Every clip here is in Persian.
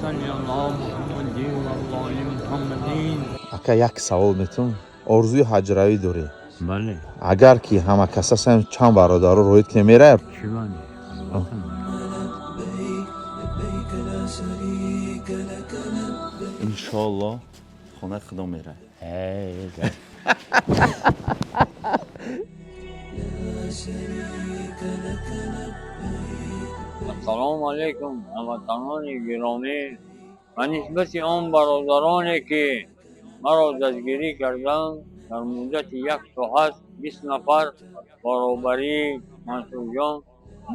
صل على محمد و آل محمدین. اکا یک سوال میتون ارزوی حج روی داری بله. اگر که همه کسا هم چند برادر روید که میره چی بانی؟ انشالله خونه خدا میره السلام علیکم هموطنان گرامی. و نسبت آن برادرانی که مرا دستگیری کردند در مدت 1 ساعت 20 نفر برابری منصور جان،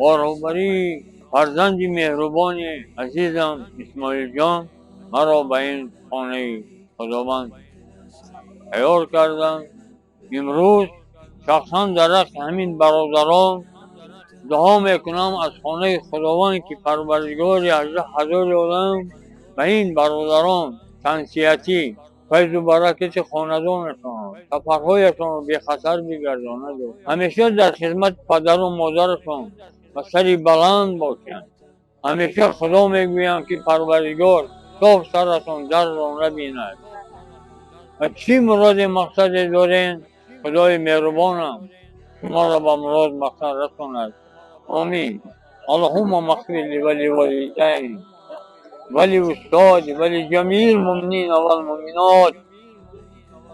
برابری فرزند مهربان عزیزم اسماعیل جان مرا به این خانه خداوند عیار کردند. امروز شخصا در رأس همین برادران دعا میکنم از خانه خداوند که پروردگار 18,000 عالم به این برادران تنسیتی فیض و برکت خاندانشان سفرهایشان رو به خطر بگرداند و همیشه در خدمت پدر و مادرشان و سری بلند باشند. همیشه خدا میگویم که پروردگار صاف سرشان در را نبیند. و چی مراد مقصد دارین؟ خدای مهربانم شما را به مراد مقصد رساند. آمین. اللهم مغفر لي ولوالدي ولأستاذي ولجميع المؤمنين والمؤمنات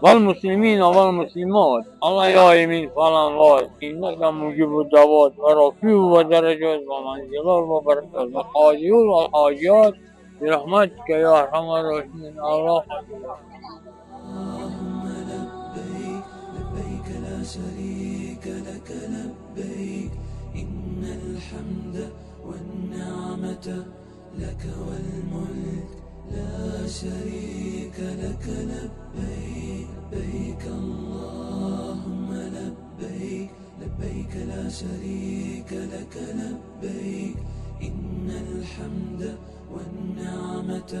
والمسلمين والمسلمات. الله يا يمين فلان واد إنك مجيب الدعوات ورفيع ودرجات ومنزلات وبركات وقاضي والحاجات برحمتك يا أرحم الراحمين. الله لبيك لا شريك لك لبيك إن الحمد والنعمة لك والملك لا شريك لك لبيك لبيك اللهم لبيك لبيك لا شريك لك لبيك إن الحمد والنعمة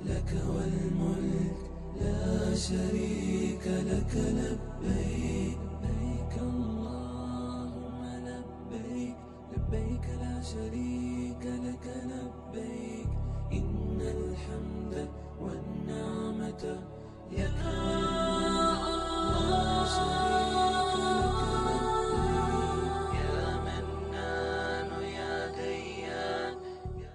لك والملك لا شريك لك لبيك لبيك اللهم لبيك لبيك لا شريك لك لبيك إن الحمد والنعمة لك